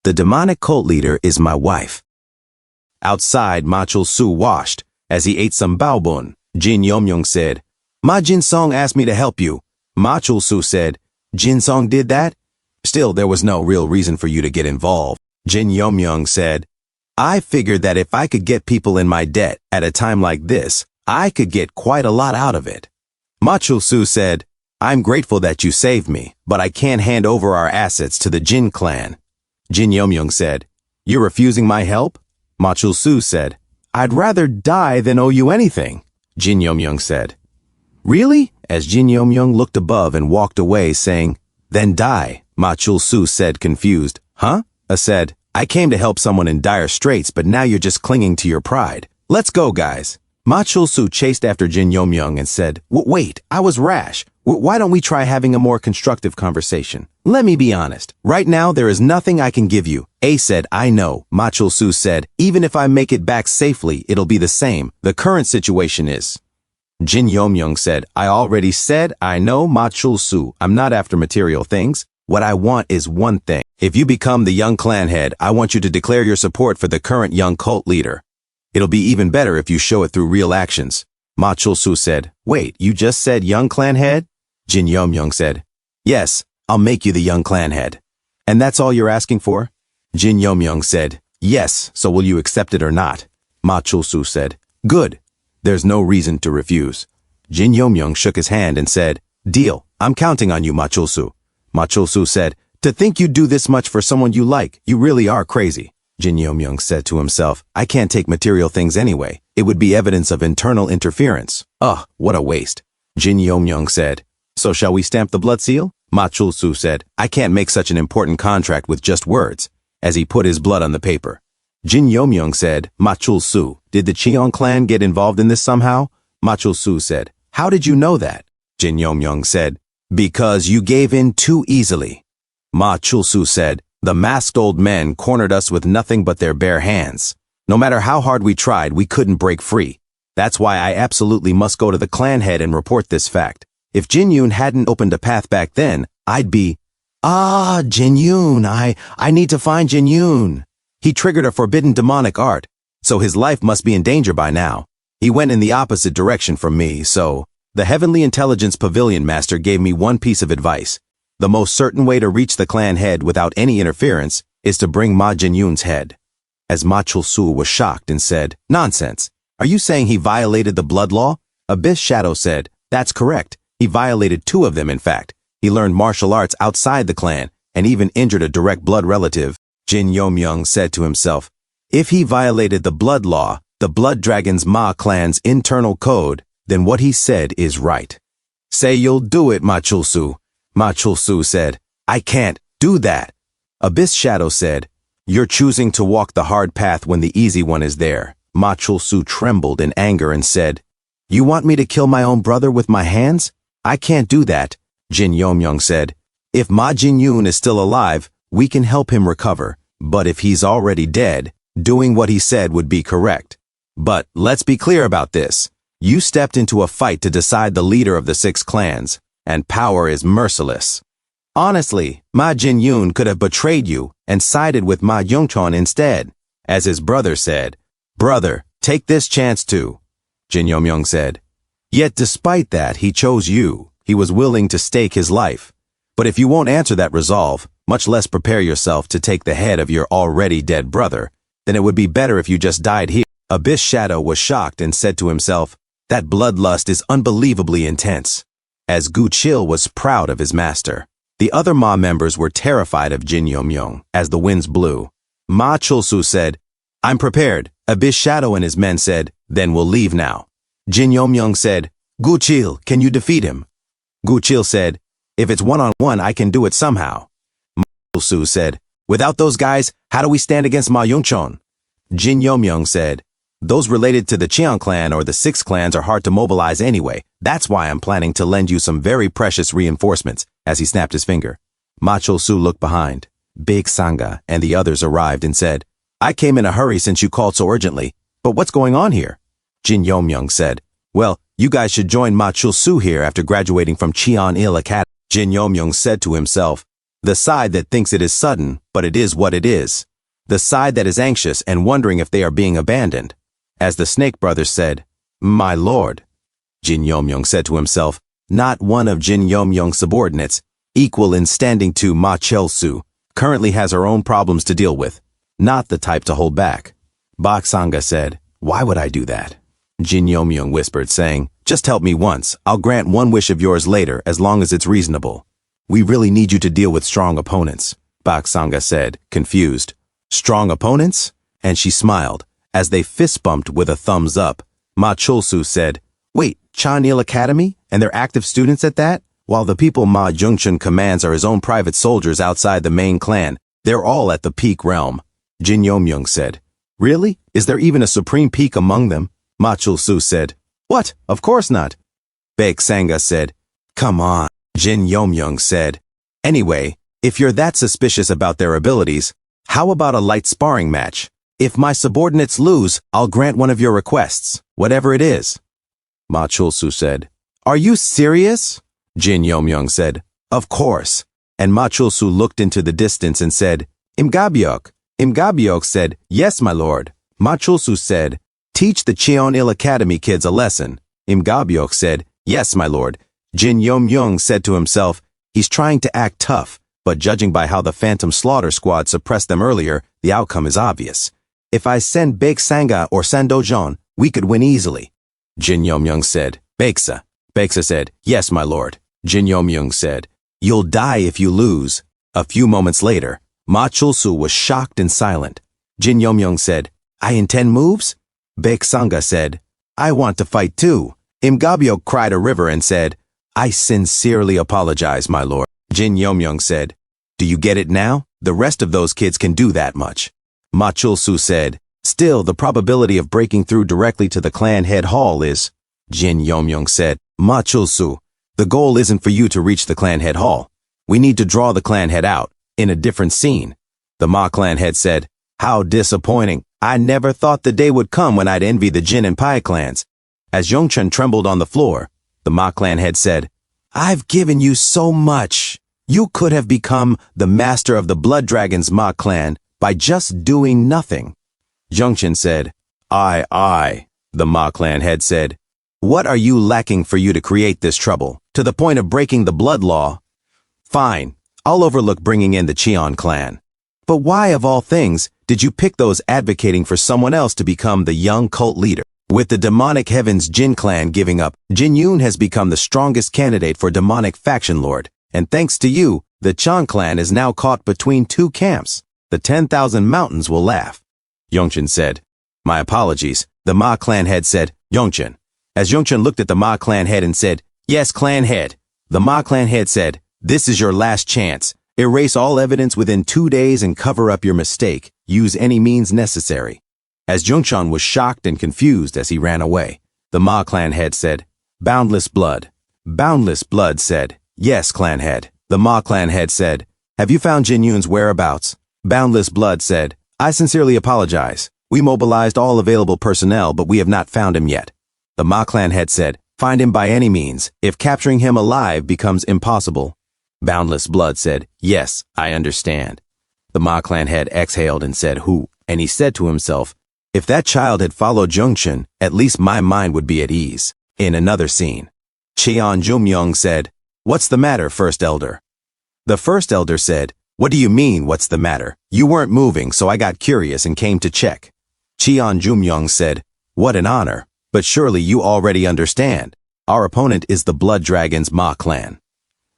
The demonic cult leader is my wife. Outside, Ma Chul-su washed. As he ate some baobun, Jin Yomyong said, Ma Jin-song asked me to help you. Ma Chul-su said, Jin-song did that? Still, there was no real reason for you to get involved. Jin Yomyong said, I figured that if I could get people in my debt at a time like this, I could get quite a lot out of it. Ma Chul-su said, I'm grateful that you saved me, but I can't hand over our assets to the Jin clan. Jin Yomyong said, You're refusing my help? Ma Chul-su said, I'd rather die than owe you anything. Jin Yomyong said, Really? As Jin Yomyong looked above and walked away saying, Then die, Ma Chul-su said confused. Huh? Said, I came to help someone in dire straits, but now you're just clinging to your pride. Let's go, guys. Ma Chul-su chased after Jin Yomyong and said, Wait, I was rash. Why don't we try having a more constructive conversation? Let me be honest. Right now, there is nothing I can give you. A said, I know. Ma Chul-su said, even if I make it back safely, it'll be the same. The current situation is. Jin Yomyong said, I already said, I know, Ma Chul-su. I'm not after material things. What I want is one thing. If you become the young clan head, I want you to declare your support for the current young cult leader. It'll be even better if you show it through real actions. Ma Chul-su said, Wait, you just said young clan head? Jin Yomyong said, Yes, I'll make you the young clan head. And that's all you're asking for? Jin Yomyong said, Yes, so will you accept it or not? Ma Chul-su said, Good. There's no reason to refuse. Jin Yomyong shook his hand and said, Deal, I'm counting on you, Ma Chul-su. Ma Chul-su said, To think you'd do this much for someone you like, you really are crazy. Jin Yomyong said to himself, I can't take material things anyway. It would be evidence of internal interference. Ugh, what a waste. Jin Yomyong said, So shall we stamp the blood seal? Ma Chul-su said, I can't make such an important contract with just words, as he put his blood on the paper. Jin Yomyong said, Ma Chul-su, did the Cheon clan get involved in this somehow? Ma Chul-su said, How did you know that? Jin Yomyong said, Because you gave in too easily. Ma Chul-su said, The masked old men cornered us with nothing but their bare hands. No matter how hard we tried, we couldn't break free. That's why I absolutely must go to the clan head and report this fact. If Jin Yoon hadn't opened a path back then, I'd be, Jin Yoon, I need to find Jin Yoon. He triggered a forbidden demonic art, so his life must be in danger by now. He went in the opposite direction from me, so the Heavenly Intelligence Pavilion Master gave me one piece of advice. The most certain way to reach the clan head without any interference is to bring Ma Jin Yoon's head. As Ma Chul-su was shocked and said, Nonsense. Are you saying he violated the blood law? Abyss Shadow said, That's correct. He violated 2 of them, in fact. He learned martial arts outside the clan and even injured a direct blood relative. Jin Yomyong said to himself, If he violated the blood law, the Blood Dragon's Ma clan's internal code, then what he said is right. Say you'll do it, Ma Chul-su. Ma Chul-su said, I can't do that. Abyss Shadow said, You're choosing to walk the hard path when the easy one is there. Ma Chul-su trembled in anger and said, You want me to kill my own brother with my hands? I can't do that. Jin Yomyong said, If Ma Jin Yoon is still alive, we can help him recover. But if he's already dead, doing what he said would be correct. But let's be clear about this. You stepped into a fight to decide the leader of the 6 clans, and power is merciless. Honestly, Ma Jin Yoon could have betrayed you and sided with Ma Yongchon instead. As his brother said, Brother, take this chance too. Jin Yomyong said, Yet despite that, he chose you. He was willing to stake his life. But if you won't answer that resolve, much less prepare yourself to take the head of your already dead brother, then it would be better if you just died here. Abyss Shadow was shocked and said to himself, That bloodlust is unbelievably intense. As Gu Chil was proud of his master. The other Ma members were terrified of Jin Yomyong as the winds blew. Ma Chul-su said, I'm prepared. Abyss Shadow and his men said, Then we'll leave now. Jin Yomyong said, Gu Chil, can you defeat him? Gu Chil said, If it's one-on-one, I can do it somehow. Ma Chul-su said, Without those guys, how do we stand against Ma Yongchon? Jin Yomyong said, Those related to the Cheon clan or the 6 clans are hard to mobilize anyway. That's why I'm planning to lend you some very precious reinforcements, as he snapped his finger. Ma Chul-su looked behind. Big Sangha and the others arrived and said, I came in a hurry since you called so urgently, but what's going on here? Jin Yomyong said, Well, you guys should join Ma Chul-su here after graduating from Cheon Il Academy. Jin Yomyong said to himself, The side that thinks it is sudden, but it is what it is. The side that is anxious and wondering if they are being abandoned. As the Snake Brothers said, "My lord," Jin Yomyong said to himself, not one of Jin Yomyong's subordinates, equal in standing to Ma Chel-su, currently has her own problems to deal with, not the type to hold back. Bak Sanga said, "Why would I do that?" Jin Yomyong whispered, saying, "Just help me once. I'll grant one wish of yours later as long as it's reasonable." "We really need you to deal with strong opponents," Bak Sanga said, confused. "Strong opponents?" And she smiled. As they fist-bumped with a thumbs up, Ma Chul-su said, "Wait, Chanil Academy? And they're active students at that? While the people Ma Jungchun commands are his own private soldiers outside the main clan, they're all at the peak realm." Jin Yomyong said, "Really? Is there even a supreme peak among them?" Ma Chul-su said, "What? Of course not." Baek Sanga said, "Come on." Jin Yomyong said, "Anyway, if you're that suspicious about their abilities, how about a light sparring match? If my subordinates lose, I'll grant one of your requests, whatever it is." Ma Chul-su said, "Are you serious?" Jin Yomyong said, "Of course." And Ma Chul-su looked into the distance and said, "Imgabyok." Imgabyok said, "Yes, my lord." Ma Chul-su said, "Teach the Cheon-il Academy kids a lesson." Imgabyok said, "Yes, my lord." Jin Yomyong said to himself, "He's trying to act tough, but judging by how the Phantom Slaughter Squad suppressed them earlier, the outcome is obvious. If I send Baek Sanga or Sandojon, we could win easily." Jin Yomyong said, "Baeksa." Baeksa said, "Yes, my lord." Jin Yomyong said, "You'll die if you lose." A few moments later, Ma Chul-su was shocked and silent. Jin Yomyong said, "I intend moves?" Baek Sanga said, "I want to fight too." Imgabyok cried a river and said, "I sincerely apologize, my lord." Jin Yomyong said, "Do you get it now? The rest of those kids can do that much." Ma Chul-su said, "Still, the probability of breaking through directly to the clan head hall is..." Jin Yomyong said, "Ma Chul-su, the goal isn't for you to reach the clan head hall. We need to draw the clan head out, in a different scene." The Ma clan head said, "How disappointing. I never thought the day would come when I'd envy the Jin and Pai clans." As Yongchun trembled on the floor, the Ma clan head said, "I've given you so much. You could have become the master of the Blood Dragons Ma clan by just doing nothing." Yongchun said, Aye. The Ma clan head said, "What are you lacking for you to create this trouble, to the point of breaking the blood law?" "Fine, I'll overlook bringing in the Cheon clan. But why, of all things, did you pick those advocating for someone else to become the young cult leader? With the demonic heavens Jin clan giving up, Jin Yoon has become the strongest candidate for demonic faction lord, and thanks to you, the Chan clan is now caught between two camps. The 10,000 mountains will laugh." Yongchun said, "My apologies." The Ma clan head said, "Yongchun." As Yongchun looked at the Ma clan head and said, "Yes, clan head." The Ma clan head said, "This is your last chance. Erase all evidence within 2 days and cover up your mistake. Use any means necessary." As Yongchun was shocked and confused as he ran away, the Ma clan head said, "Boundless blood." Boundless blood said, "Yes, clan head." The Ma clan head said, "Have you found Jin Yoon's whereabouts?" Boundless blood said, "I sincerely apologize. We mobilized all available personnel, but we have not found him yet." The Ma clan head said, "Find him by any means, if capturing him alive becomes impossible." Boundless blood said, "Yes, I understand." The Ma clan head exhaled and said, "Who?" And he said to himself, "If that child had followed Jungchun, at least my mind would be at ease." In another scene, Cheon Jumyong said, "What's the matter, First Elder?" The First Elder said, "What do you mean, what's the matter? You weren't moving, so I got curious and came to check." Cheon Jumyong said, "What an honor, but surely you already understand. Our opponent is the Blood Dragons Ma clan."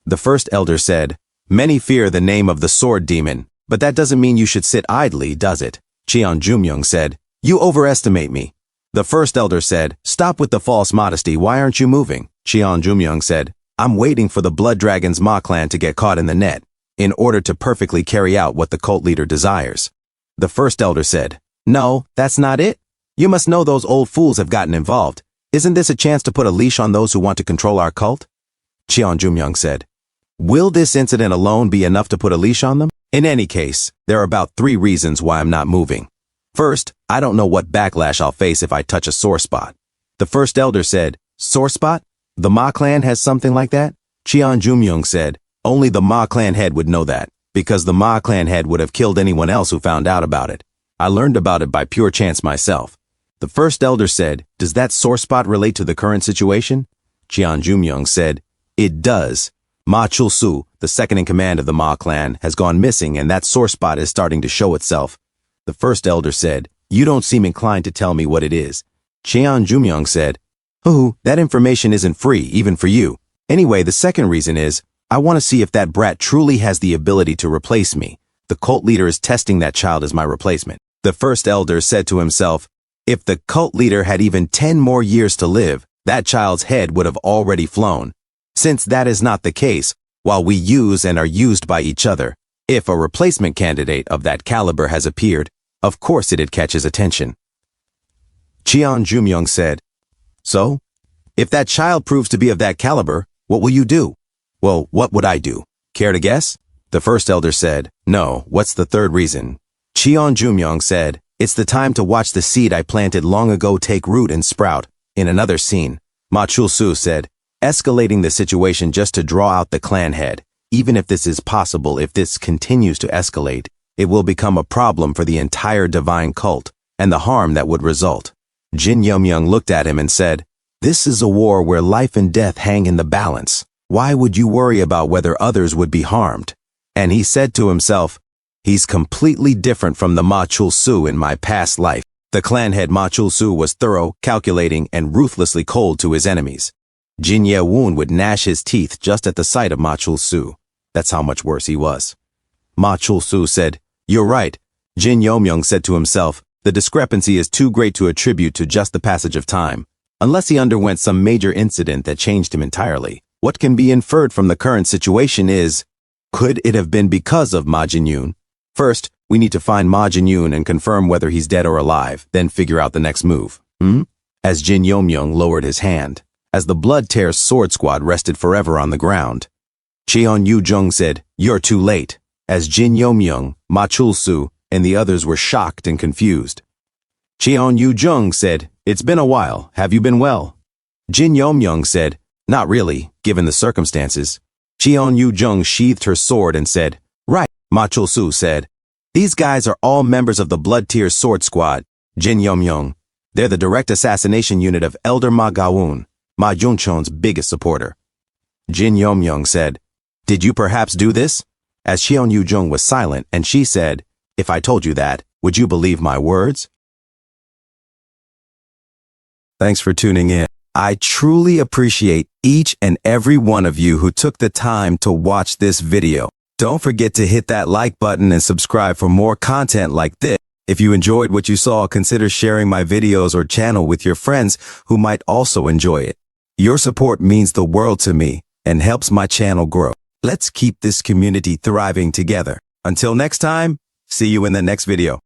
The First Elder said, "Many fear the name of the Sword Demon, but that doesn't mean you should sit idly, does it?" Cheon Jumyong said, "You overestimate me." The First Elder said, "Stop with the false modesty, why aren't you moving?" Cheon Jumyong said, "I'm waiting for the Blood Dragons Ma clan to get caught in the net, in order to perfectly carry out what the cult leader desires." The First Elder said, "No, that's not it. You must know those old fools have gotten involved. Isn't this a chance to put a leash on those who want to control our cult?" Cheon Jumyong said, "Will this incident alone be enough to put a leash on them? In any case, there are about 3 reasons why I'm not moving. First, I don't know what backlash I'll face if I touch a sore spot." The First Elder said, "Sore spot? The Ma clan has something like that?" Cheon Jumyong said, "Only the Ma clan head would know that." because the Ma clan head would have killed anyone else who found out about it. I learned about it by pure chance myself. The first elder said, does that sore spot relate to the current situation? Cheon Jumyoung said, it does. Ma Chul-su, the second in command of the Ma clan, has gone missing and that sore spot is starting to show itself. The first elder said, you don't seem inclined to tell me what it is. Cheon Jumyoung said, that information isn't free, even for you. Anyway, the second reason is, I want to see if that brat truly has the ability to replace me. The cult leader is testing that child as my replacement. The first elder said to himself, if the cult leader had even 10 more years to live, that child's head would have already flown. Since that is not the case, while we use and are used by each other, if a replacement candidate of that caliber has appeared, of course it'd catch his attention. Cheon Jumyoung said, so? If that child proves to be of that caliber, what will you do? Well, what would I do? Care to guess? The first elder said, no, what's the third reason? Cheon Jumyoung said, it's the time to watch the seed I planted long ago take root and sprout. In another scene, Ma Chul-su said, escalating the situation just to draw out the clan head. Even if this is possible, if this continues to escalate, it will become a problem for the entire divine cult and the harm that would result. Jin Yomyoung looked at him and said, this is a war where life and death hang in the balance. Why would you worry about whether others would be harmed? And he said to himself, he's completely different from the Ma Chul-su in my past life. The clan head Ma Chul-su was thorough, calculating, and ruthlessly cold to his enemies. Jin Ye-woon would gnash his teeth just at the sight of Ma Chul-su. That's how much worse he was. Ma Chul-su said, you're right. Jin Yomyoung said to himself, the discrepancy is too great to attribute to just the passage of time. Unless he underwent some major incident that changed him entirely. What can be inferred from the current situation is, could it have been because of Ma Jin-yoon? First, we need to find Ma Jin-yoon and confirm whether he's dead or alive, then figure out the next move. As Jin Yomyoung lowered his hand, as the Blood Tear's sword squad rested forever on the ground, Cheon Yu-jung said, you're too late. As Jin Yomyoung, Ma Chul-su, and the others were shocked and confused. Cheon Yu-jung said, it's been a while, have you been well? Jin Yomyoung said, not really, given the circumstances. Cheon Yu-jung sheathed her sword and said, right. Ma Chul-su said, these guys are all members of the Blood Tear's sword squad. Jin Yomyoung, they're the direct assassination unit of Elder Ma Ga-woon, Ma Junchon's biggest supporter. Jin Yomyoung said, did you perhaps do this? As Cheon Yu-jung was silent and she said, if I told you that, would you believe my words? Thanks for tuning in. I truly appreciate each and every one of you who took the time to watch this video. Don't forget to hit that like button and subscribe for more content like this. If you enjoyed what you saw, consider sharing my videos or channel with your friends who might also enjoy it. Your support means the world to me and helps my channel grow. Let's keep this community thriving together. Until next time, see you in the next video.